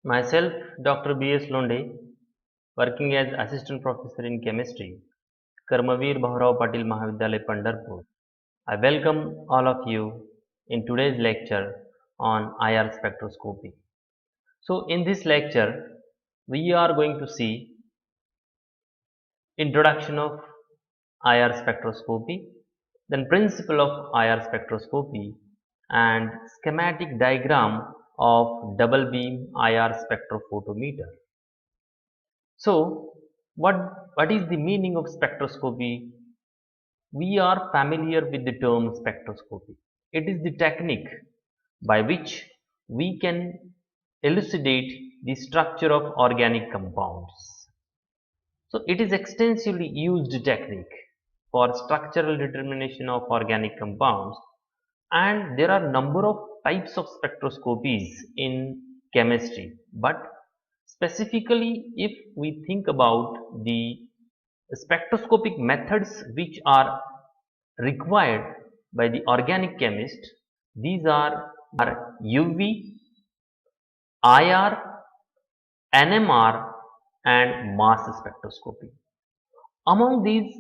Myself, Dr. B.S. Londe, working as Assistant Professor in Chemistry, Karmavir Bhaurao Patil Mahavidyalaya, Pandharpur. I welcome all of you in today's lecture on IR spectroscopy. So, in this lecture, we are going to see introduction of IR spectroscopy, then principle of IR spectroscopy, and schematic diagram of double beam IR spectrophotometer. So, what is the meaning of spectroscopy? We are familiar with the term spectroscopy. It is the technique by which we can elucidate the structure of organic compounds. So, it is extensively used technique for structural determination of organic compounds, and there are number of types of spectroscopies in chemistry, but specifically if we think about the spectroscopic methods which are required by the organic chemist, these are UV, IR, NMR and mass spectroscopy. Among these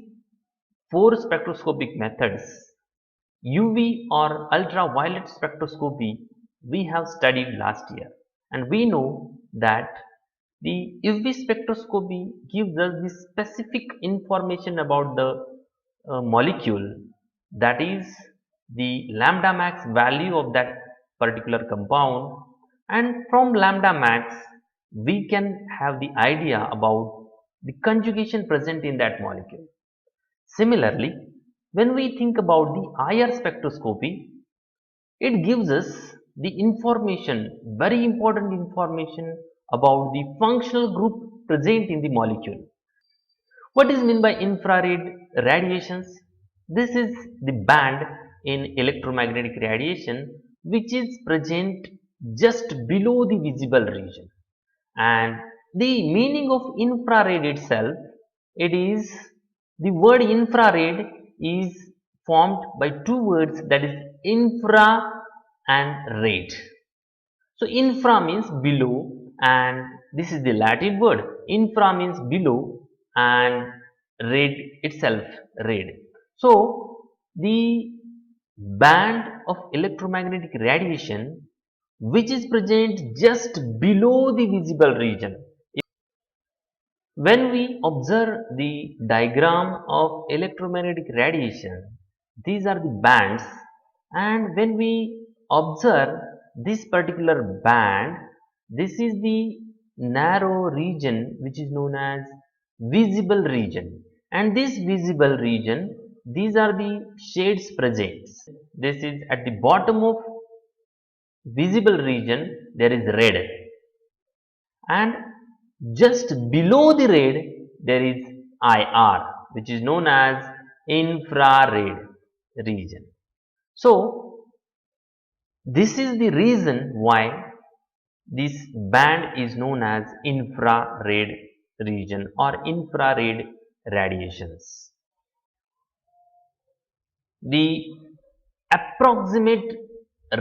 four spectroscopic methods, UV or ultraviolet spectroscopy we have studied last year, and we know that the UV spectroscopy gives us the specific information about the molecule, that is the lambda max value of that particular compound, and from lambda max we can have the idea about the conjugation present in that molecule. Similarly, when we think about the IR spectroscopy, it gives us the information, very important information about the functional group present in the molecule. What is meant by infrared radiations? This is the band in electromagnetic radiation which is present just below the visible region. And the meaning of infrared itself, it is the word infrared is formed by two words, that is infra and red. So infra means below, and this is the Latin word. Infra means below and red itself red. So the band of electromagnetic radiation which is present just below the visible region. When we observe the diagram of electromagnetic radiation, these are the bands, and when we observe this particular band, this is the narrow region which is known as visible region, and this visible region, these are the shades present. This is at the bottom of visible region, there is red, and just below the red there is IR, which is known as infrared region. So this is the reason why this band is known as infrared region or infrared radiations. The approximate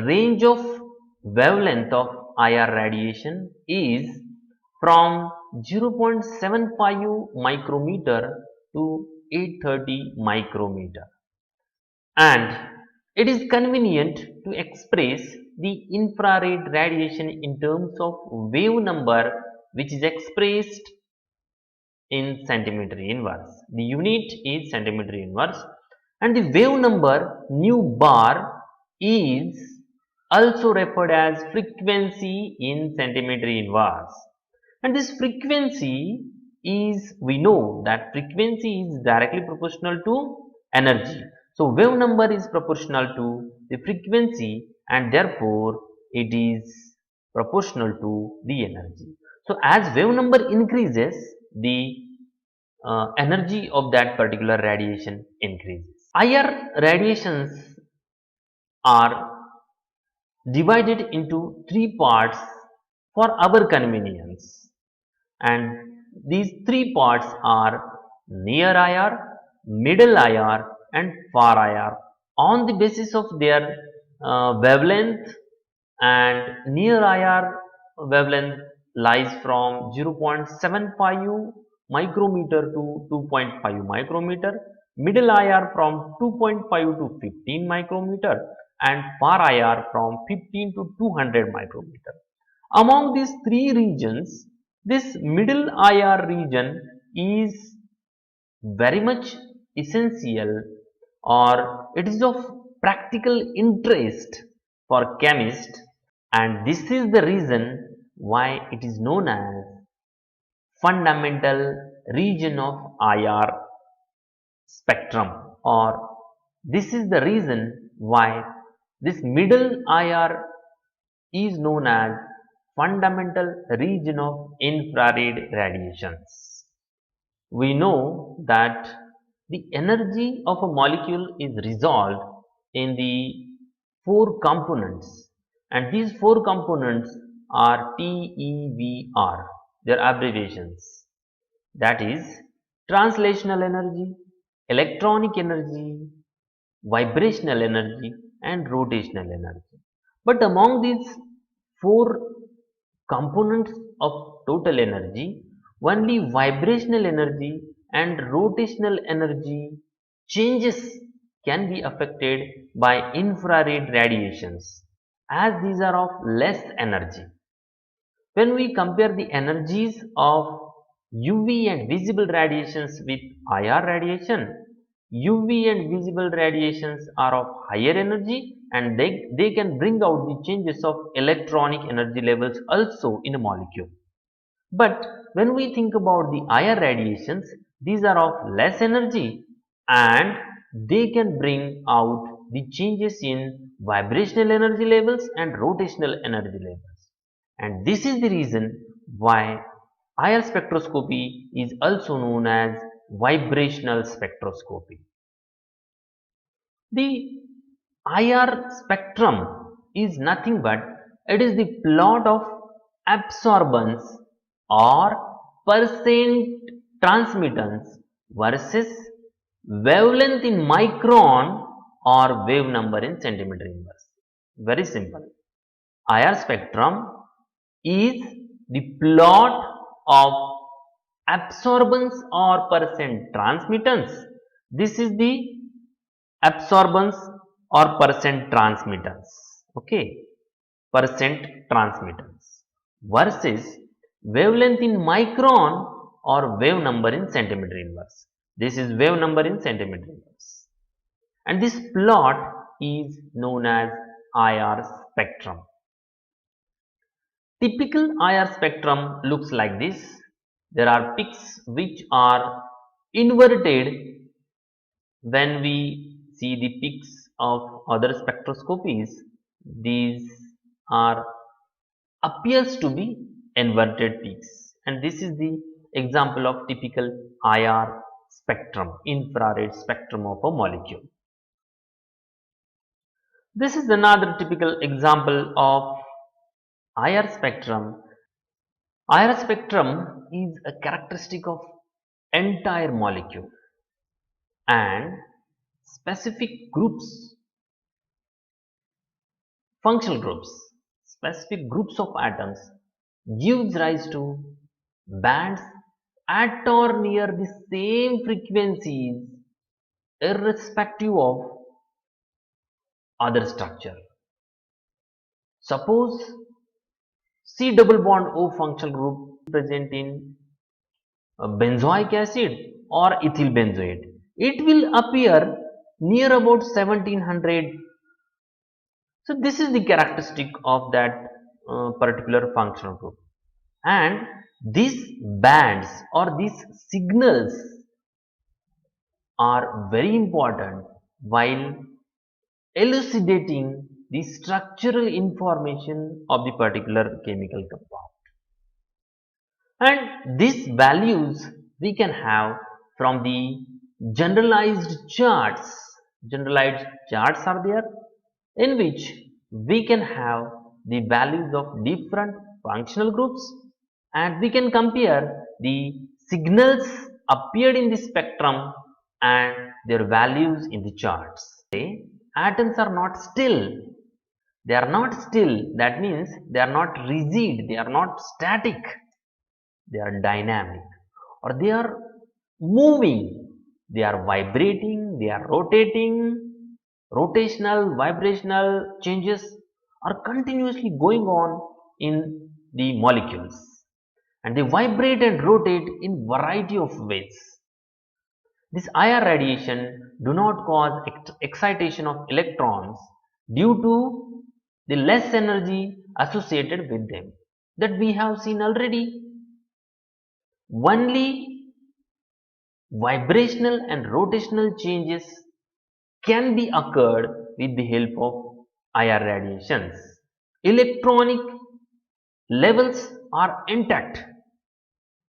range of wavelength of IR radiation is from 0.75 micrometer to 830 micrometer, and it is convenient to express the infrared radiation in terms of wave number, which is expressed in centimeter inverse. The unit is centimeter inverse, and the wave number nu bar is also referred as frequency in centimeter inverse. And this frequency is, we know that frequency is directly proportional to energy. So wave number is proportional to the frequency, and therefore it is proportional to the energy. So as wave number increases, the energy of that particular radiation increases. IR radiations are divided into three parts for our convenience, and these three parts are near IR, middle IR and far IR on the basis of their wavelength, and near IR wavelength lies from 0.75 micrometer to 2.5 micrometer, middle IR from 2.5 to 15 micrometer, and far IR from 15 to 200 micrometer. Among these three regions, this middle IR region is very much essential, or it is of practical interest for chemists, and this is the reason why it is known as fundamental region of IR spectrum, or this is the reason why this middle IR is known as fundamental region of infrared radiations. We know that the energy of a molecule is resolved in the four components, and these four components are TeVr, their abbreviations, that is translational energy, electronic energy, vibrational energy, and rotational energy. But among these four components of total energy, only vibrational energy and rotational energy changes can be affected by infrared radiations, as these are of less energy. When we compare the energies of UV and visible radiations with IR radiation, UV and visible radiations are of higher energy, and they can bring out the changes of electronic energy levels also in a molecule. But when we think about the IR radiations, these are of less energy, and they can bring out the changes in vibrational energy levels and rotational energy levels. And this is the reason why IR spectroscopy is also known as vibrational spectroscopy. The IR spectrum is nothing but it is the plot of absorbance or percent transmittance versus wavelength in micron or wave number in centimeter inverse. Very simple. IR spectrum is the plot of absorbance or percent transmittance. This is the absorbance or percent transmittance, okay, percent transmittance versus wavelength in micron or wave number in centimeter inverse. This is wave number in centimeter inverse, and this plot is known as IR spectrum. Typical IR spectrum looks like this. There are peaks which are inverted when we see the peaks of other spectroscopies. These are appears to be inverted peaks, and this is the example of typical IR spectrum, infrared spectrum of a molecule. This is another typical example of IR spectrum. IR spectrum is a characteristic of entire molecule, and specific groups, functional groups, specific groups of atoms gives rise to bands at or near the same frequencies irrespective of other structure. Suppose C double bond O functional group present in benzoic acid or ethyl benzoate. It will appear near about 1700. So this is the characteristic of that particular functional group, and these bands or these signals are very important while elucidating the structural information of the particular chemical compound. And these values we can have from the generalized charts. Generalized charts are there in which we can have the values of different functional groups, and we can compare the signals appeared in the spectrum and their values in the charts. Atoms are not still. They are not still, that means they are not rigid, they are not static, they are dynamic, or they are moving, they are vibrating, they are rotating. Rotational, vibrational changes are continuously going on in the molecules, and they vibrate and rotate in variety of ways. This IR radiation do not cause excitation of electrons due to the less energy associated with them, that we have seen already. Only vibrational and rotational changes can be occurred with the help of IR radiations. Electronic levels are intact.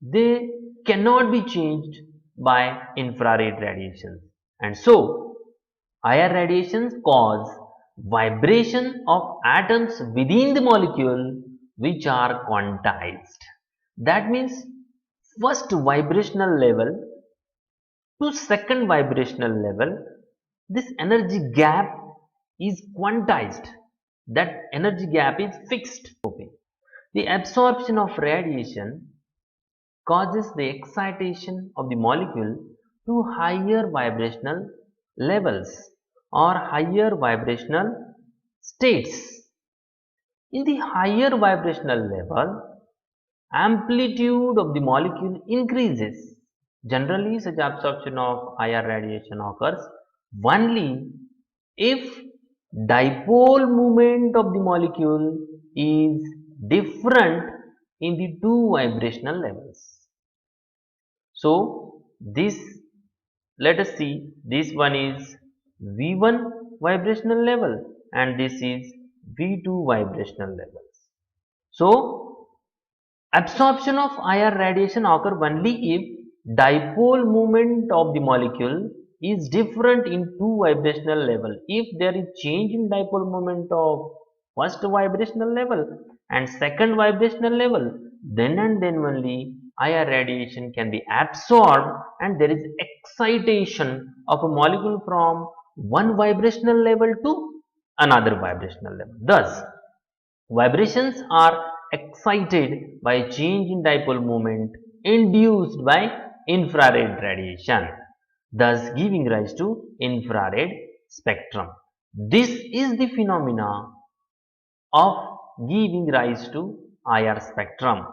They cannot be changed by infrared radiations. And so, IR radiations cause vibration of atoms within the molecule which are quantized. That means first vibrational level to second vibrational level, this energy gap is quantized. That energy gap is fixed. The absorption of radiation causes the excitation of the molecule to higher vibrational levels or higher vibrational states. In the higher vibrational level, amplitude of the molecule increases. Generally, such absorption of IR radiation occurs only if dipole moment of the molecule is different in the two vibrational levels. So, this, let us see, this one is V1 vibrational level and this is V2 vibrational levels. So, absorption of IR radiation occur only if dipole moment of the molecule is different in two vibrational level. If there is change in dipole moment of first vibrational level and second vibrational level, then and then only IR radiation can be absorbed and there is excitation of a molecule from one vibrational level to another vibrational level. Thus, vibrations are excited by change in dipole moment induced by infrared radiation, thus giving rise to infrared spectrum. This is the phenomena of giving rise to IR spectrum.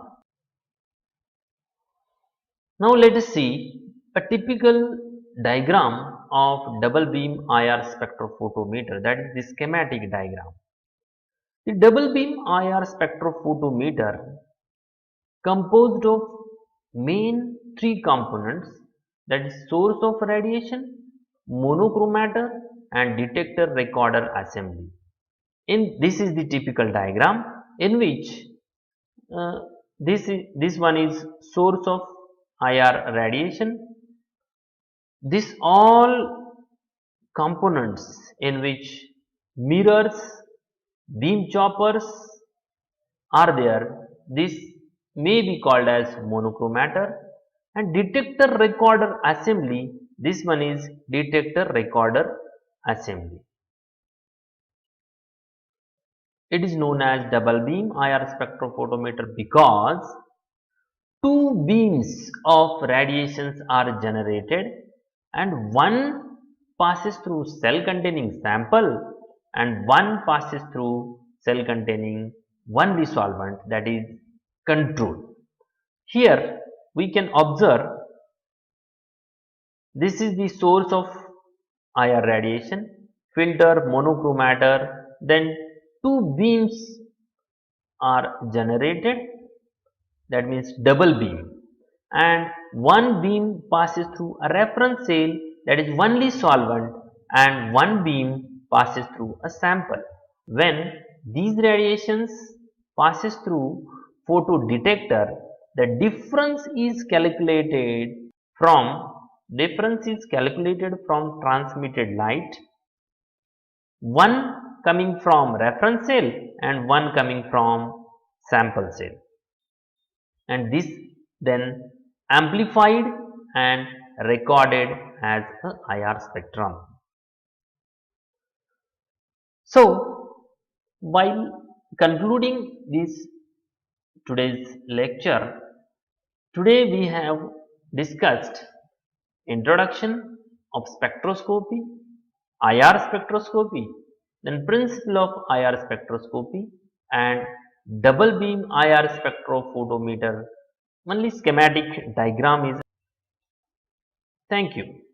Now let us see a typical diagram of double beam IR spectrophotometer, that is the schematic diagram. The double beam IR spectrophotometer composed of main three components, that is source of radiation, monochromator and detector recorder assembly. This is the typical diagram in which this one is source of IR radiation. This all components in which mirrors, beam choppers are there. This may be called as monochromator, and detector recorder assembly. This one is detector recorder assembly. It is known as double beam IR spectrophotometer because two beams of radiations are generated and one passes through cell containing sample and one passes through cell containing only solvent, that is control. Here we can observe this is the source of IR radiation, filter, monochromator, then two beams are generated, that means double beam, and one beam passes through a reference cell, that is only solvent, and one beam passes through a sample. When these radiations passes through photodetector, the difference is calculated from transmitted light, one coming from reference cell and one coming from sample cell, and this then amplified and recorded as a IR spectrum. So, While concluding this today's lecture, today we have discussed introduction of spectroscopy, IR spectroscopy, then principle of IR spectroscopy and double beam IR spectrophotometer. Only schematic diagram is. Thank you.